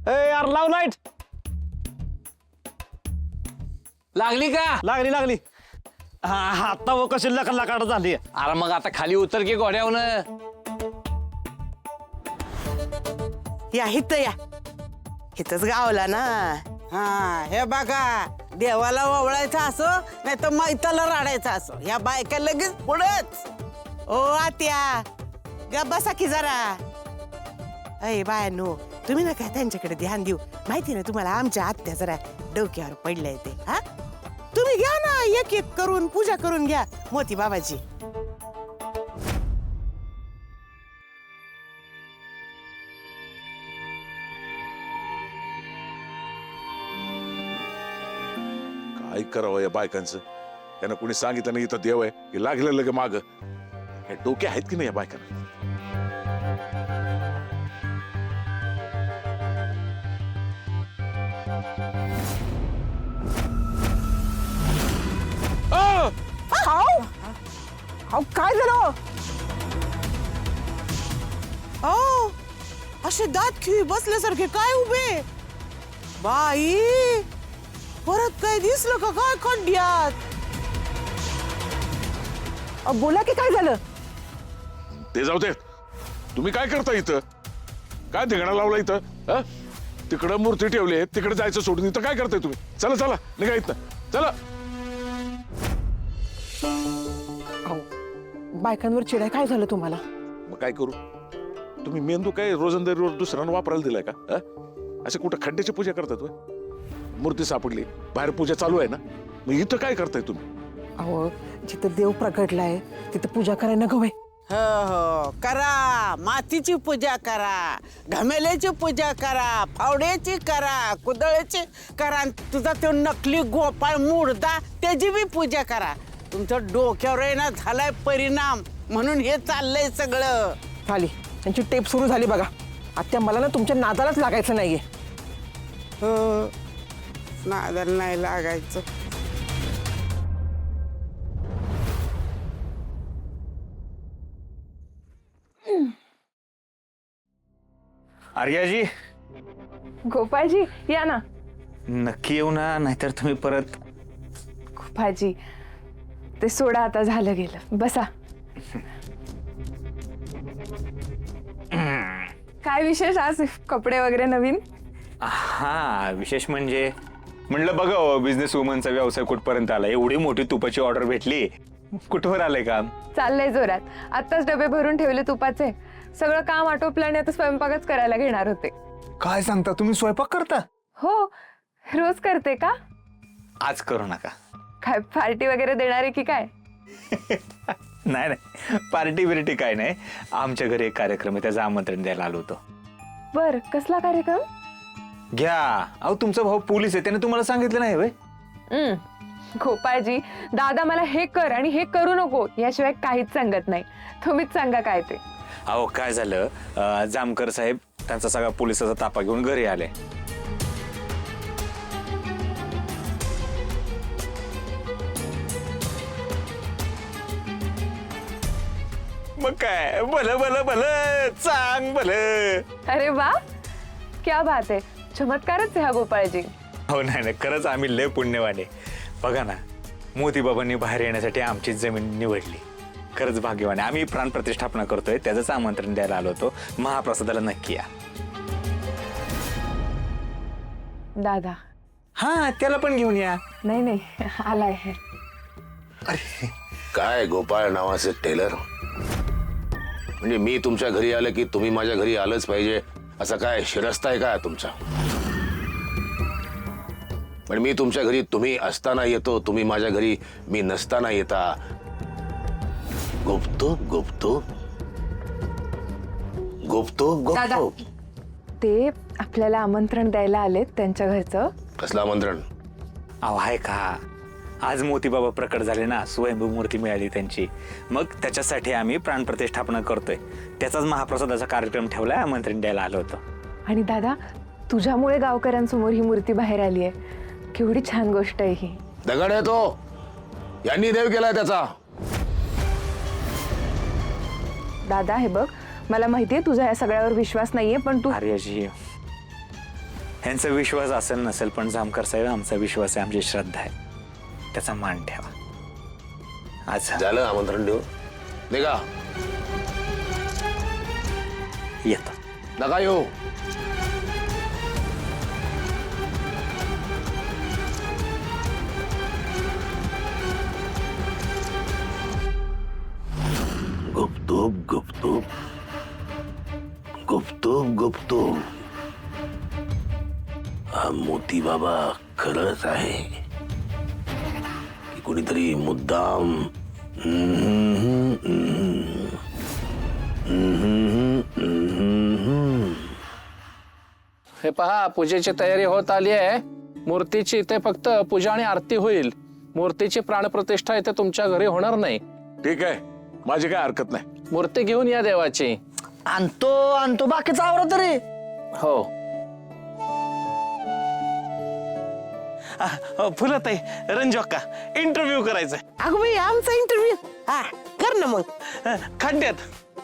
यार लाव लाईट. लागली का? लागली लागली. हा आता व कशी लकाट झाली. अरे मग आता खाली उतर की घोड्यावरून. या इथंच गावला ना. हा हे बघा, देवाला ओवळायचं असो नाही तर मैताला राडायचं असो, या बायका लगेच पुढेच. ओ आत्या ग बसा की जरा. अय बायानो, तुम्ही ना काय त्यांच्याकडे ध्यान देऊ. माहिती ना तुम्हाला आमच्या आत्या जरा डोक्यावर पडल्या ते. हा तुम्ही घ्या ना, एक एक करून पूजा करून घ्या मोती बाबाची. काय करावं या बायकांचं. त्यांना कोणी सांगितलं नाही इथं देव आहे की लागलं लगे माग. हे डोके आहेत की नाही या बायकांना. काय झालं? ओ असे दात खिळी बसल्यासारखे काय उभे. बाई परत काय दिसलं का काय खड्ड्यात? बोला की काय झालं? ते जाऊ दे. तुम्ही काय करता इथं? काय धिंगाणा लावला इथं? हा? तिकडं मूर्ती ठेवली, तिकडे जायचं सोडून इथं काय करताय तुम्ही? चला चला निघा इथं. चला. बायकांवर चिडाय काय झालं तुम्हाला? मग काय करू? तुम्ही मेंदू काय रोजंदारीवर दुसऱ्यांना वापरायला दिलाय का? हा? असे कुठं खड्ड्याची पूजा करतात होय? मूर्ती सापडली, बाहेर पूजा चालू आहे ना, मग इथं काय करताय तुम्ही? अहो जिथं देव प्रगटलाय तिथं पूजा करायला नको. हो हो करा, मातीची पूजा करा, घमेल्याची पूजा करा, फावड्याची करा, कुदळ्याची करा, आणि तुझा तो नकली गोपाळ मुर्दा त्याची बी पूजा करा. तुमचं डोक्यावर आहे ना झालाय परिणाम, म्हणून हे चाललंय सगळं. झाली त्यांची टेप सुरू झाली बघा. आत्या मला ना तुमच्या नादालाच लागायचं नाहीये. हो नादाला नाही लागायचं. आर्याजी, गोपाळजी या ना. नक्की येऊ ना, नाहीतर तुम्ही परत. गोपाळजी ते सोडा, आता झालं गेलं, बसा. काय विशेष आज? कपडे वगैरे नवीन? हा विशेष म्हणजे म्हणलं बघा बिझनेस वुमनचा व्यवसाय कुठपर्यंत आला. एवढी मोठी तुपाची ऑर्डर भेटली, कुठवर आलंय काम? चाललंय जोरात. आत्ताच डबे भरून ठेवले तुपाचे. सगळं काम आटोपल्याने आता स्वयंपाकच करायला घेणार होते. काय सांगता, तुम्ही स्वयंपाक करता? हो, रोज करते का? आज करू नका. काय पार्टी वगैरे देणार आहे की काय? नाही नाही, पार्टी बिर्टी काय नाही. आमच्या घरी एक कार्यक्रम आहे, त्याचं आमंत्रण द्यायला आलो होतो. बर, कसला कार्यक्रम? घ्या. अहो तुमचा भाऊ पोलीस आहे, त्याने तुम्हाला सांगितलं नाही होय? गोपाळजी, दादा मला हे कर आणि हे करू नको याशिवाय काहीच सांगत नाही. तुम्हीच सांगा काय ते. अहो काय झालं, जामकर साहेब त्यांचा सगळा पोलिसाचा ताफा घेऊन घरी आले. मग काय, भलं भलं भलं, चांग भलं. अरे वा, क्या बात आहे. चमत्कारच आहे हा गोपाळजी. हो नाही नाही, खरंच आम्ही लय पुण्यवाने. बघा ना, मोतीबाबांनी बाहेर येण्यासाठी आमची जमीन निवडली. खरंच भाग्यवान. आम्ही प्राणप्रतिष्ठापना करतोय, त्याचंच आमंत्रण द्यायला आलो होतो. महाप्रसादाला नक्की या. दादा. हा त्याला पण घेऊन या. नाही नाही, आलाय. काय गोपाळ नावाचे टेलर? म्हणजे मी तुमच्या घरी आलं की तुम्ही माझ्या घरी आलंच पाहिजे असं काय शिरस्ता आहे का तुमचा? पण मी तुमच्या घरी तुम्ही असताना येतो, तुम्ही माझ्या घरी मी नसताना येता. गुप्तो गुप्तो गुप्तो दादा, गुप्तो. ते आपल्याला आमंत्रण द्यायला आलेत त्यांच्या घरचं. कसलं आमंत्रण? अहो आहे का, आज मोतीबाबा प्रकट झाले ना, स्वयंभू मूर्ती मिळाली त्यांची. मग त्याच्यासाठी आम्ही प्राणप्रतिष्ठापना करतोय, त्याचाच महाप्रसादाचा कार्यक्रम ठेवलाय, आमंत्रण द्यायला आलो होतो. आणि दादा, तुझ्यामुळे गावकऱ्यांसमोर ही मूर्ती बाहेर आली आहे. केवढी छान गोष्ट आहे ही. दगड आहे तो, यांनी देव केलाय त्याचा. दादा हे बघ, मला माहितीये तुझा या सगळ्यावर विश्वास नाहीये, पण तू. आर्याजी, ह्यांचा विश्वास असेल नसेल, पण जामकर साहेब आमचा विश्वास आहे, आमची श्रद्धा आहे, त्याचा मान ठेवा. आज झालं आमंत्रण देऊ निघा. येतो. नका येऊ. गुपतूब गुपतूब गुपतूब गुपतूब. हा मोती बाबा खरंच आहे की कोणीतरी मुद्दाम? हे पहा, पूजेची तयारी होत आली आहे. मूर्तीची इथे फक्त पूजा आणि आरती होईल. मूर्तीची प्राणप्रतिष्ठा इथे तुमच्या घरी होणार नाही. ठीक आहे, माझी काय हरकत नाही. मूर्ती घेऊन या देवाची. आणतो बाकीचा आवरा तरी. हो. फुलताई, रंजोक्का, इंटरव्ह्यू करायचा अगं बाई आमचा इंटरव्ह्यू. हा कर ना मग. खड्ड्यात.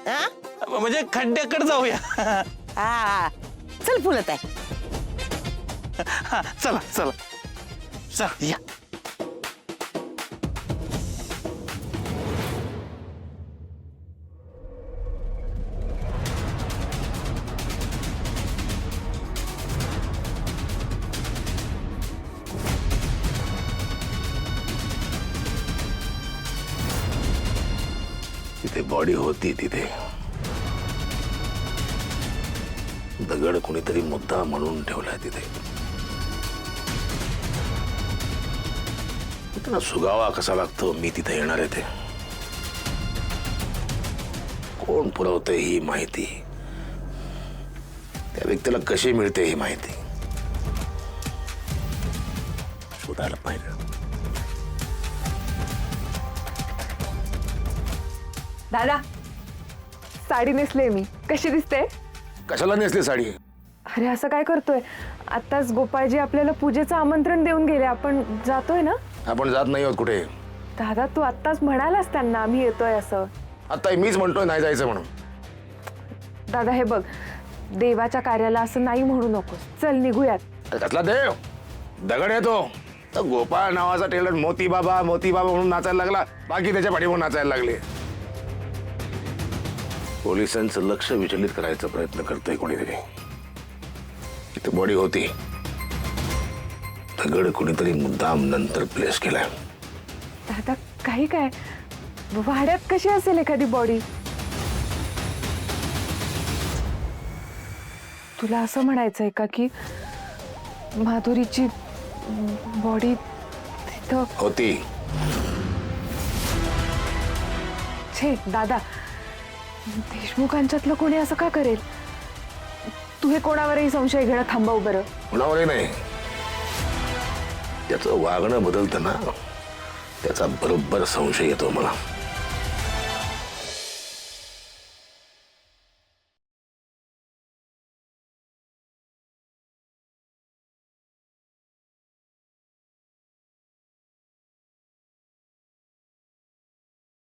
हा म्हणजे खड्ड्याकडे जाऊया. हा चल फुलत आहे. हा, चला चला चला या. तिथे बॉडी होती, तिथे दगड कोणीतरी मुद्दा म्हणून ठेवलाय तिथे. त्यांना सुगावा कसा लागतो मी तिथे येणार आहे ते. कोण पुरवते ही माहिती, त्या व्यक्तीला कशी मिळते ही माहिती शोधायला पाहिजे. दादा, साडी नेसले मी, कशी दिसते? कशाला नेसली साडी? अरे असं काय करतोय? आताच गोपाळजी आपल्याला पूजेचं आमंत्रण देऊन गेले, आपण जातोय ना? आपण जात नाही आहोत कुठे. दादा, तू आत्ताच म्हणालास त्यांना आम्ही येतोय असं. आता मीच म्हणतोय नाही जायचं म्हणून. दादा हे बघ, देवाच्या कार्याला असं नाही म्हणू नकोस. चल निघूयात. कसला देव? दगड येतो. तर गोपाळ नावाचा टेलर मोती बाबा म्हणून नाचायला लागला, बाकी त्याच्या पाठीवर नाचायला लागले. पोलिसांचं लक्ष विचलित करायचा प्रयत्न करतोय कोणीतरी. इथे बॉडी होती, दगड कोणीतरी मुद्दाम नंतर प्लेस केलाय. दादा काही काय, वाड्यात कशी असेल एखादी बॉडी? तुला असं म्हणायचंय का की माधुरीची बॉडी तिथं होती? छे दादा, देशमुखांच्यातलं कोणी असं का करेल? तू हे कोणावरही संशय घेणं थांबव बरं. कोणावरही नाही, त्याचं वागणं बदलतं ना, त्याचा बरोबर संशय येतो मला.